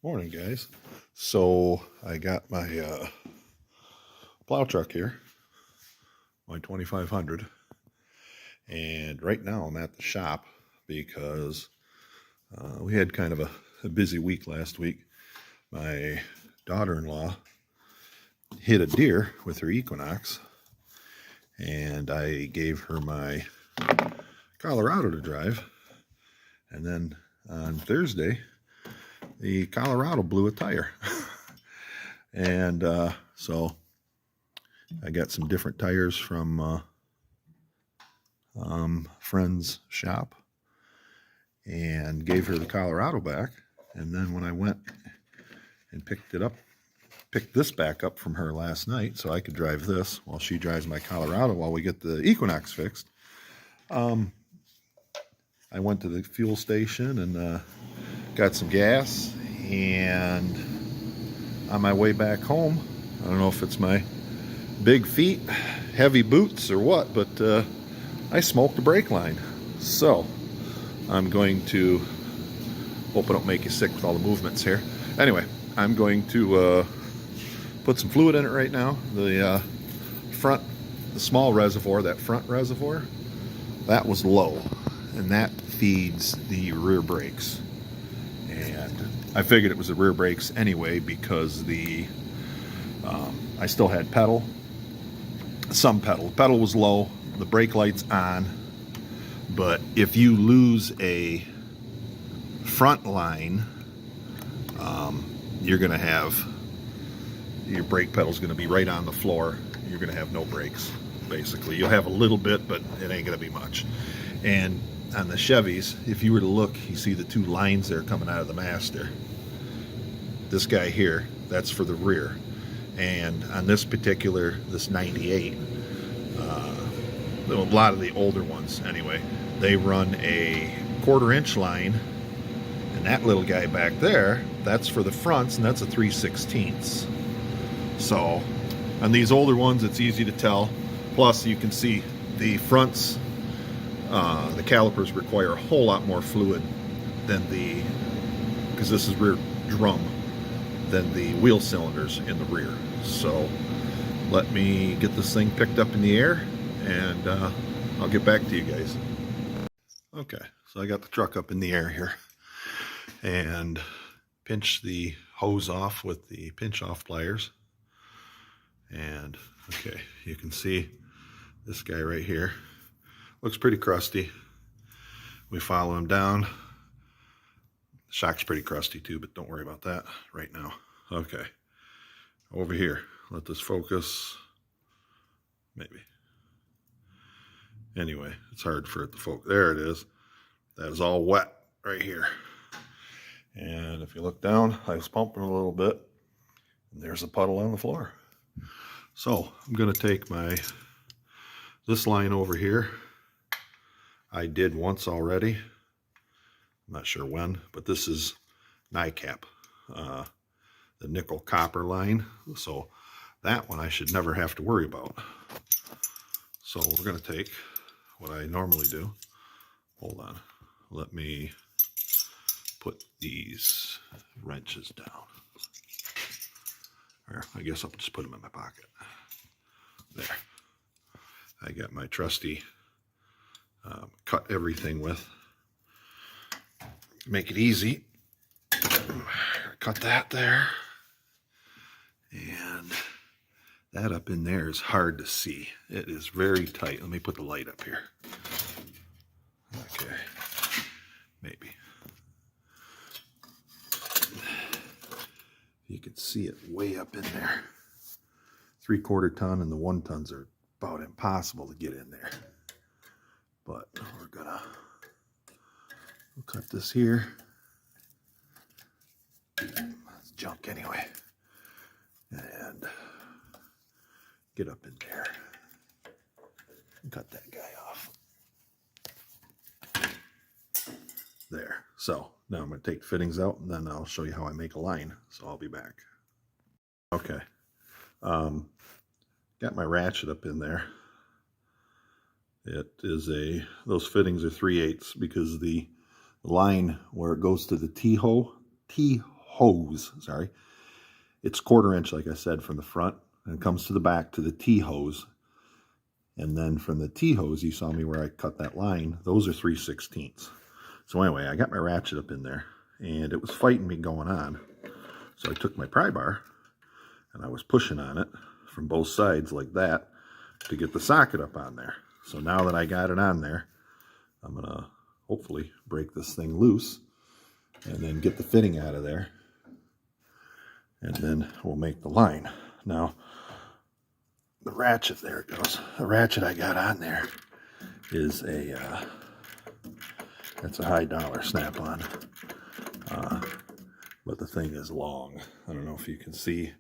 Morning, guys. So I got my plow truck here, my 2500, and right now I'm at the shop because we had kind of a busy week last week. My daughter-in-law hit a deer with her Equinox, and I gave her my Colorado to drive, and then on Thursday the Colorado blew a tire. And so I got some different tires from friend's shop and gave her the Colorado back. And then when I went and picked this back up from her last night so I could drive this while she drives my Colorado while we get the Equinox fixed, I went to the fuel station and got some gas, and on my way back home, I don't know if it's my big feet, heavy boots, or what, but I smoked the brake line. So I'm going to, hope I don't make you sick with all the movements here. Anyway, I'm going to put some fluid in it right now. The small reservoir, that front reservoir, that was low, and that feeds the rear brakes. And I figured it was the rear brakes anyway because I still had some pedal. The pedal was low, the brake light's on, but if you lose a front line, you're gonna have, your brake pedal's gonna be right on the floor. You're gonna have no brakes, basically. You'll have a little bit, but it ain't gonna be much. And on the Chevys, if you were to look, you see the two lines there coming out of the master. This guy here, that's for the rear. And on this 98, a lot of the older ones anyway, they run a 1/4-inch line, and that little guy back there, that's for the fronts, and that's a 3/16. So on these older ones, it's easy to tell. Plus you can see the fronts, the calipers require a whole lot more fluid than because this is rear drum, than the wheel cylinders in the rear. So let me get this thing picked up in the air, and I'll get back to you guys. Okay, so I got the truck up in the air here, and pinch the hose off with the pinch off pliers. And okay, you can see this guy right here looks pretty crusty. We follow him down. The shock's pretty crusty too, but don't worry about that right now. Okay, over here, let this focus, maybe. Anyway, it's hard for it to focus. There it is. That is all wet right here. And if you look down, I was pumping a little bit, and there's a puddle on the floor. So I'm going to take this line over here. I did once already. I'm not sure when, but this is NICAP, the nickel copper line. So that one I should never have to worry about. So we're going to take what I normally do. Hold on. Let me put these wrenches down. Or I guess I'll just put them in my pocket. There. I got my trusty cut everything with. Make it easy. Cut that there. And that up in there is hard to see. It is very tight. Let me put the light up here. Okay. Maybe. You can see it way up in there. 3/4 ton, and the 1 tons are about impossible to get in there. But we'll cut this here. It's junk anyway. And get up in there and cut that guy off. There. So now I'm going to take the fittings out, and then I'll show you how I make a line. So I'll be back. Okay. Got my ratchet up in there. It is those fittings are 3/8 because the line where it goes to the T-hole hose, sorry. It's 1/4 inch, like I said, from the front, and it comes to the back to the T-hose. And then from the T-hose, you saw me where I cut that line, those are 3/16. So anyway, I got my ratchet up in there, and it was fighting me going on. So I took my pry bar, and I was pushing on it from both sides like that to get the socket up on there. So now that I got it on there, I'm going to hopefully break this thing loose and then get the fitting out of there. And then we'll make the line. Now, the ratchet, there it goes. The ratchet I got on there is that's a high dollar Snap-on. But the thing is long. I don't know if you can see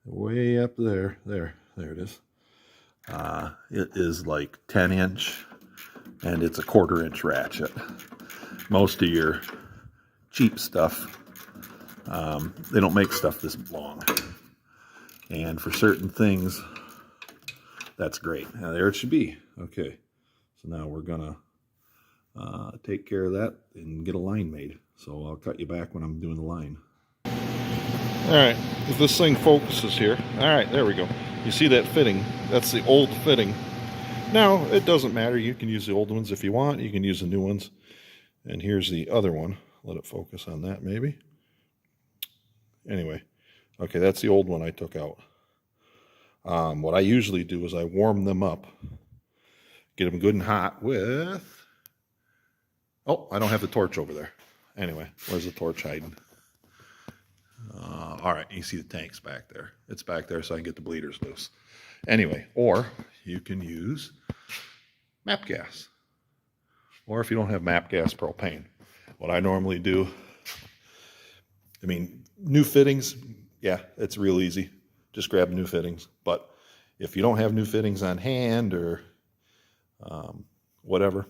way up there. There it is. It is like 10 inch, and it's a 1/4 inch ratchet. Most of your cheap stuff, they don't make stuff this long. And for certain things, that's great. Now there it should be. Okay, so now we're gonna take care of that and get a line made. So I'll cut you back when I'm doing the line. All right, if this thing focuses here. All right, there we go. You see that fitting? That's the old fitting. Now, it doesn't matter. You can use the old ones if you want. You can use the new ones. And here's the other one. Let it focus on that, maybe. Anyway, okay, that's the old one I took out. What I usually do is I warm them up, get them good and hot with... Oh, I don't have the torch over there. Anyway, where's the torch hiding? All right, you see the tanks back there. It's back there so I can get the bleeders loose. Anyway, or you can use MAP gas. Or if you don't have MAP gas, propane. What I normally do, I mean, new fittings, yeah, it's real easy. Just grab new fittings. But if you don't have new fittings on hand or whatever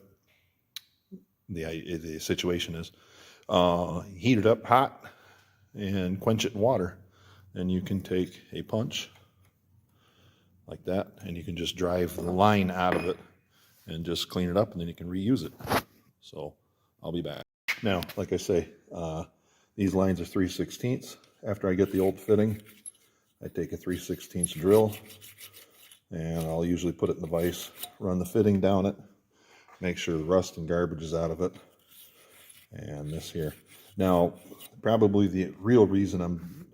the situation is, heat it up hot and quench it in water. And you can take a punch like that, and you can just drive the line out of it and just clean it up, and then you can reuse it. So I'll be back. Now, like I say, these lines are 3/16. After I get the old fitting, I take a 3/16 drill, and I'll usually put it in the vise, run the fitting down it, make sure the rust and garbage is out of it, and this here. Now, probably the real reason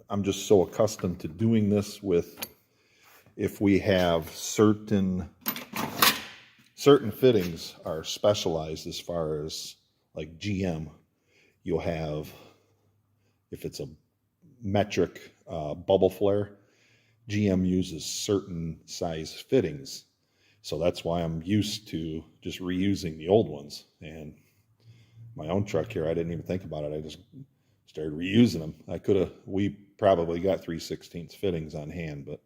I'm just so accustomed to doing this with, if we have certain fittings are specialized as far as like GM, you'll have, if it's a metric bubble flare, GM uses certain size fittings. So that's why I'm used to just reusing the old ones. And my own truck here, I didn't even think about it. I just started reusing them. We probably got 3/16 fittings on hand, but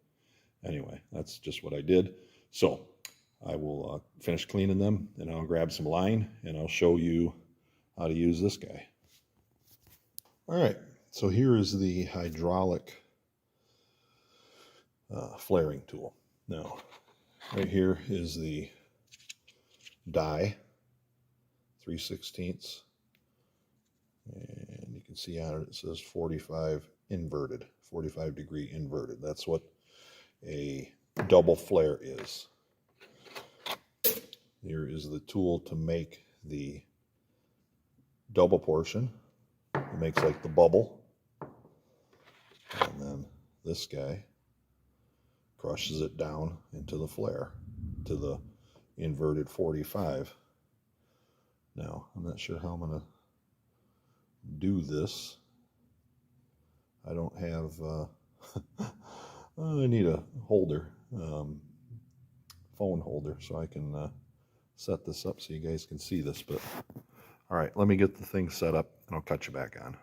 anyway, that's just what I did. So I will finish cleaning them, and I'll grab some line, and I'll show you how to use this guy. All right, so here is the hydraulic flaring tool. Now, right here is the die, 3/16, and you can see on it, it says 45 inverted, 45 degree inverted. That's what a double flare is. Here is the tool to make the double portion. It makes like the bubble. And then this guy crushes it down into the flare, to the inverted 45. Now, I'm not sure how I'm going to do this. I don't have, I need a holder, phone holder, so I can set this up so you guys can see this. But all right, let me get the thing set up and I'll cut you back on.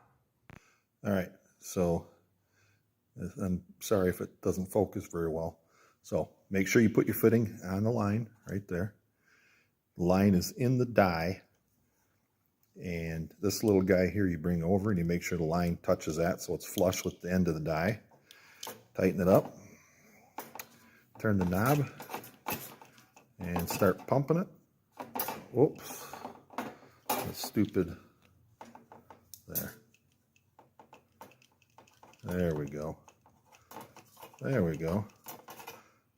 All right, so I'm sorry if it doesn't focus very well. So make sure you put your fitting on the line right there. The line is in the die, and this little guy here you bring over and you make sure the line touches that so it's flush with the end of the die. Tighten it up, turn the knob, and start pumping it. Whoops, that's stupid there. There we go. There we go.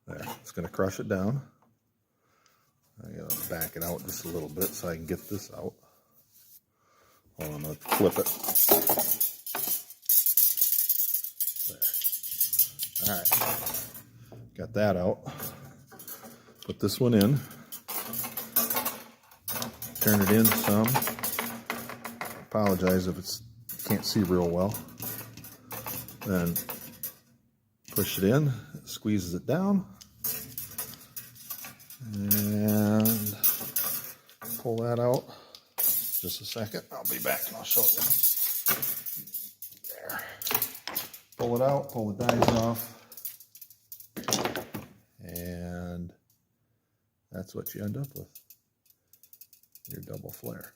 There. It's going to crush it down. I got to back it out just a little bit so I can get this out. Hold on, let's flip it. There. All right. Got that out. Put this one in. Turn it in some. Apologize if you can't see real well. Then push it in, it squeezes it down, and pull that out. Just a second, I'll be back and I'll show you. There. Pull it out, pull the dies off, and that's what you end up with. Your double flare.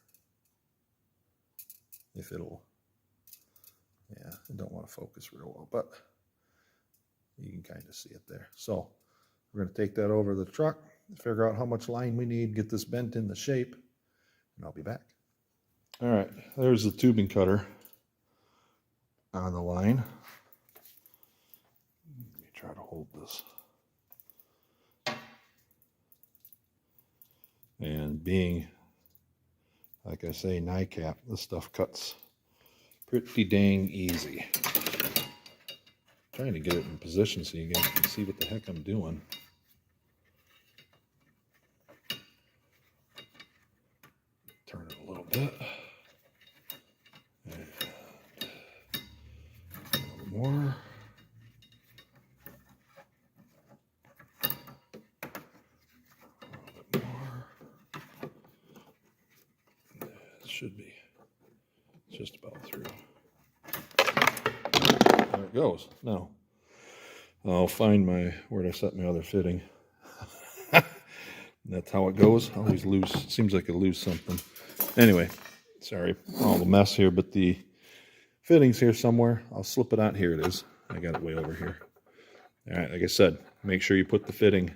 If it'll, yeah, I don't want to focus real well, but you can kind of see it there. So we're going to take that over to the truck, figure out how much line we need, get this bent in the shape, and I'll be back. All right, there's the tubing cutter on the line. Let me try to hold this. And being, like I say, NICAP, this stuff cuts pretty dang easy. Trying to get it in position so you guys can see what the heck I'm doing. Turn it a little bit. And a little more. A little bit more. It should be. It's just about through. There it goes. Now, I'll find where I set my other fitting. That's how it goes. Always lose. Seems like I lose something. Anyway, sorry, all the mess here, but the fitting's here somewhere. I'll slip it out. Here it is. I got it way over here. All right, like I said, make sure you put the fitting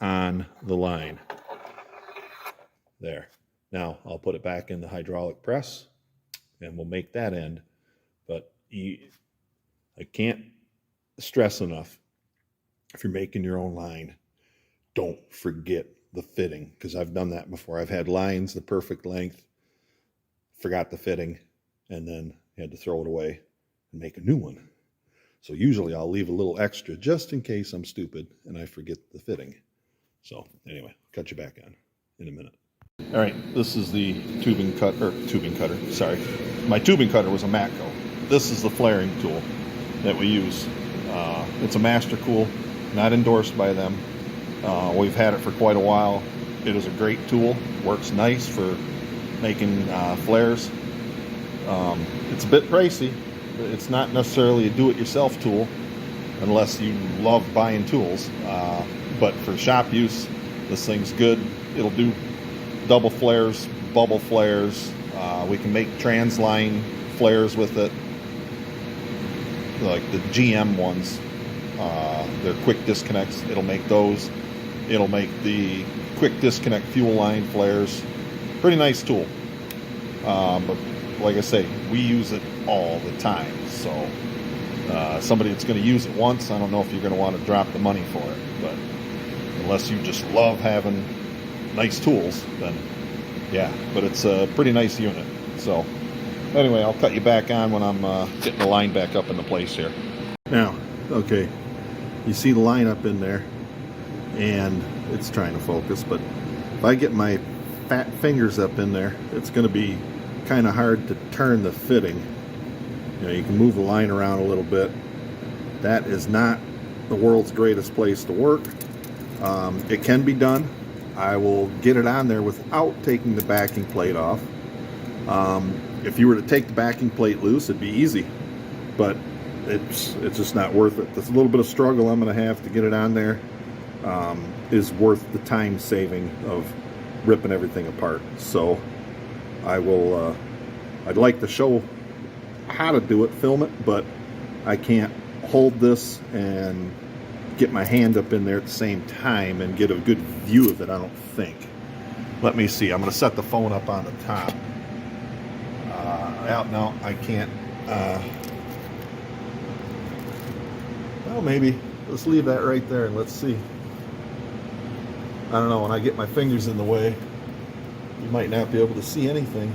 on the line. There. Now, I'll put it back in the hydraulic press, and we'll make that end. But I can't stress enough, if you're making your own line, don't forget the fitting, because I've done that before. I've had lines the perfect length, forgot the fitting, and then had to throw it away and make a new one. So usually I'll leave a little extra just in case I'm stupid and I forget the fitting. So anyway, cut you back on in a minute. All right, this is the tubing cutter. Sorry, my tubing cutter was a Matco. This is the flaring tool that we use. It's a Master Cool, not endorsed by them. We've had it for quite a while. It is a great tool. Works nice for making flares. It's a bit pricey. It's not necessarily a do-it-yourself tool unless you love buying tools. But for shop use, this thing's good. It'll do double flares, bubble flares. We can make transline flares with it, like the GM ones. They're quick disconnects. It'll make those. It'll make the quick disconnect fuel line flares. Pretty nice tool. But like I say, we use it all the time. So somebody that's going to use it once, I don't know if you're going to want to drop the money for it. But unless you just love having nice tools, then yeah. But it's a pretty nice unit. So anyway, I'll cut you back on when I'm getting the line back up into place here. Now, okay, you see the line up in there, and it's trying to focus, but if I get my fat fingers up in there, it's going to be kind of hard to turn the fitting. You know, you can move the line around a little bit. That is not the world's greatest place to work. It can be done. I will get it on there without taking the backing plate off. If you were to take the backing plate loose, it'd be easy, but it's just not worth it. There's a little bit of struggle I'm going to have to get it on there is worth the time saving of ripping everything apart. So I will, I'd like to show how to do it, film it, but I can't hold this and get my hand up in there at the same time and get a good view of it, I don't think. Let me see. I'm going to set the phone up on the top. Out now, I can't Well, maybe. Let's leave that right there and let's see. I don't know, when I get my fingers in the way, you might not be able to see anything.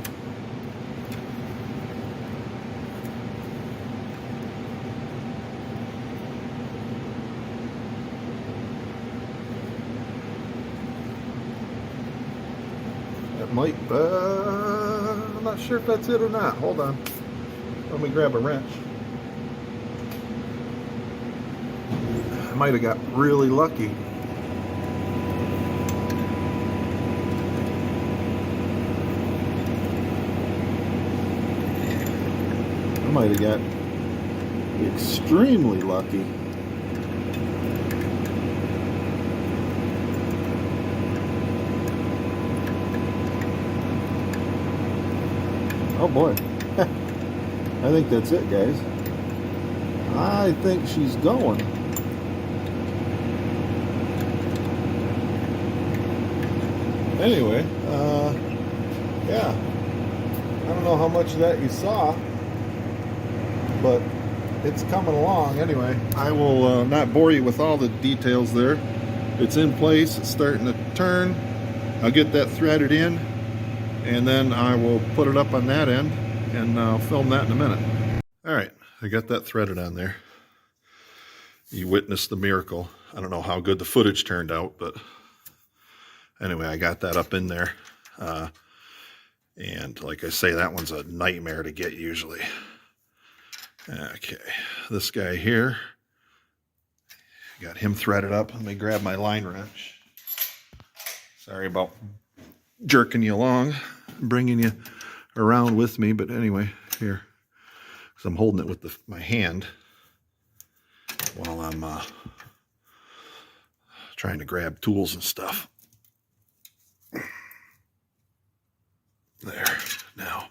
That might, I'm not sure if that's it or not. Hold on. Let me grab a wrench. I might have got really lucky. I might have got extremely lucky. Oh boy. I think that's it, guys. I think she's going. Anyway, yeah. I don't know how much of that you saw, but it's coming along. Anyway, I will not bore you with all the details there. It's in place. It's starting to turn. I'll get that threaded in, and then I will put it up on that end, and I'll film that in a minute. All right, I got that threaded on there. You witnessed the miracle. I don't know how good the footage turned out, but anyway, I got that up in there. And like I say, that one's a nightmare to get usually. Okay, this guy here, got him threaded up. Let me grab my line wrench. Sorry about jerking you along, bringing you around with me, but anyway, here, because I'm holding it with my hand while I'm trying to grab tools and stuff. There. Now,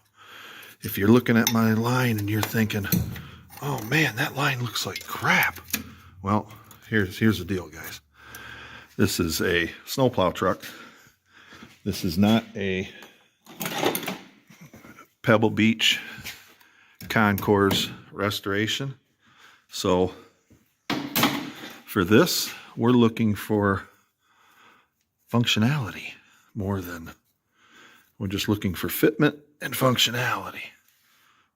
if you're looking at my line and you're thinking, oh man, that line looks like crap. Well, here's the deal, guys. This is a snowplow truck. This is not a Pebble Beach Concours restoration. So for this, we're looking for functionality more than we're just looking for fitment and functionality.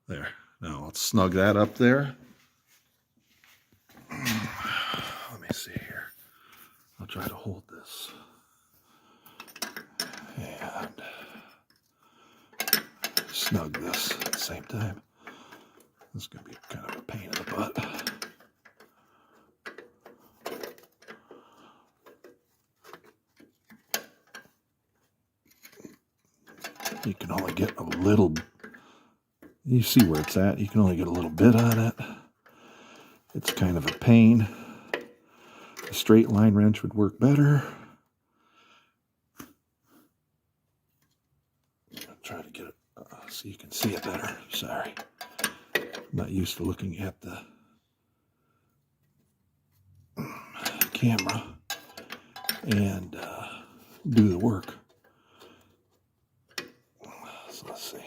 There. Now let's snug that up there. Let me see here. I'll try to hold this. And snug this at the same time. This is going to be kind of a pain in the butt. You can only get a little, you see where it's at, you can only get a little bit on it. It's kind of a pain. A straight line wrench would work better. I'll try to get it so you can see it better. Sorry. I'm not used to looking at the camera and do the work. So let's see.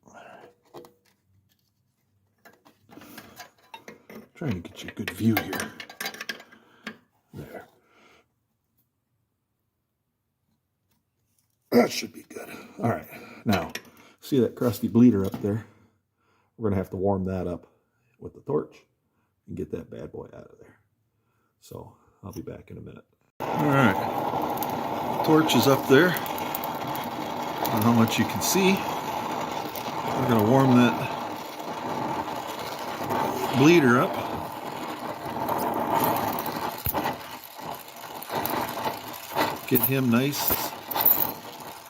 All right. Trying to get you a good view here. There. That should be good. All right. Now, see that crusty bleeder up there? We're going to have to warm that up with the torch and get that bad boy out of there. So I'll be back in a minute. All right. Torch is up there. I don't know how much you can see. We're going to warm that bleeder up. Get him nice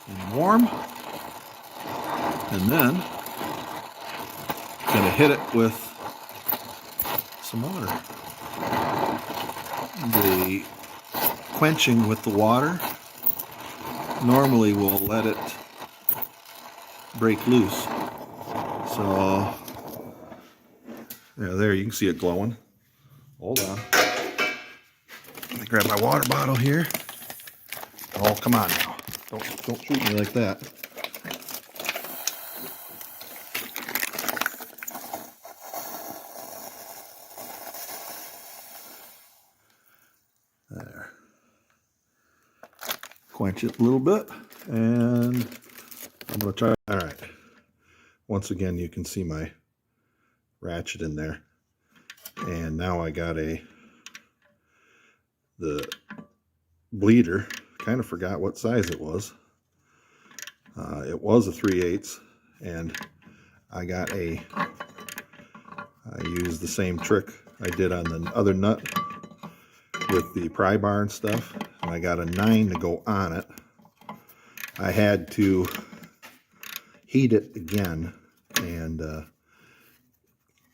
and warm. And then going to hit it with some water. The quenching with the water normally will let it break loose. So, yeah, there you can see it glowing. Hold on. Let me grab my water bottle here. Oh, come on now. Don't shoot me like that. quench it a little bit, and I'm going to try. All right. Once again, you can see my ratchet in there. And now I got the bleeder. Kind of forgot what size it was. It was a 3/8, and I used the same trick I did on the other nut with the pry bar and stuff, and I got a 9 to go on it. I had to heat it again and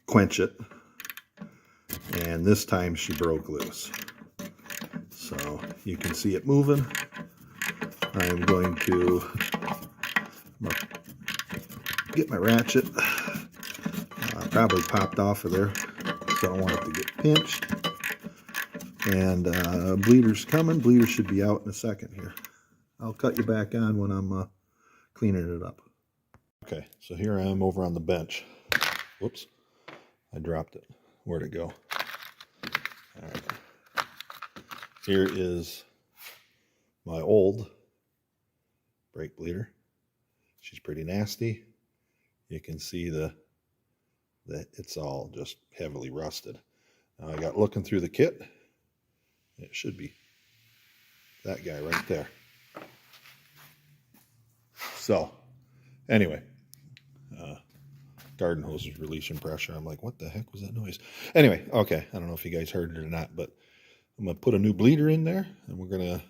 quench it, and this time she broke loose. So you can see it moving. I'm going to get my ratchet. Probably popped off of there, so I don't want it to get pinched. And bleeder's coming. Bleeder should be out in a second here. I'll cut you back on when I'm cleaning it up. Okay, so here I am over on the bench. Whoops, I dropped it. Where'd it go? All right. Here is my old brake bleeder. She's pretty nasty. You can see that it's all just heavily rusted. Now I got looking through the kit. It should be that guy right there. So, anyway, garden hose is releasing pressure. I'm like, what the heck was that noise? Anyway, okay, I don't know if you guys heard it or not, but I'm going to put a new bleeder in there, and we're going to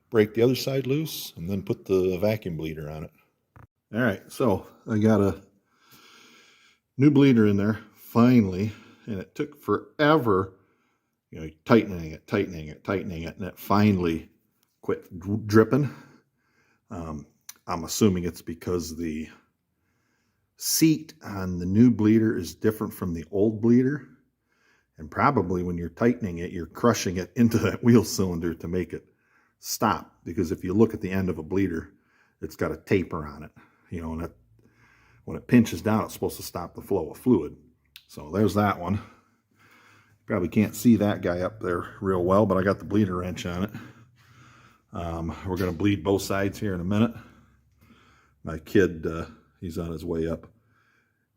break the other side loose, and then put the vacuum bleeder on it. All right, so I got a new bleeder in there, finally, and it took forever, you know, tightening it, and it finally quit dripping. I'm assuming it's because the seat on the new bleeder is different from the old bleeder, and probably when you're tightening it, you're crushing it into that wheel cylinder to make it stop, because if you look at the end of a bleeder, it's got a taper on it, you know, and that, when it pinches down, it's supposed to stop the flow of fluid. So there's that one. Probably can't see that guy up there real well, but I got the bleeder wrench on it. We're going to bleed both sides here in a minute. My kid, he's on his way up.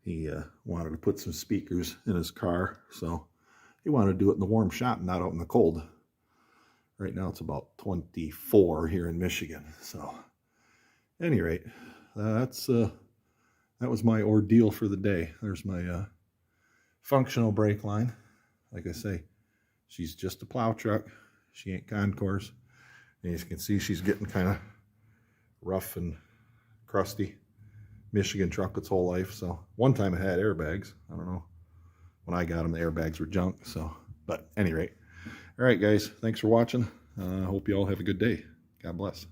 He wanted to put some speakers in his car, so he wanted to do it in the warm shop, not out in the cold. Right now it's about 24 here in Michigan. So, at any rate, that was my ordeal for the day. There's my functional brake line. Like I say, she's just a plow truck. She ain't concourse. And as you can see, she's getting kind of rough and crusty. Michigan truck its whole life. So one time it had airbags. I don't know. When I got them, the airbags were junk. So, but at any rate. All right, guys. Thanks for watching. I hope you all have a good day. God bless.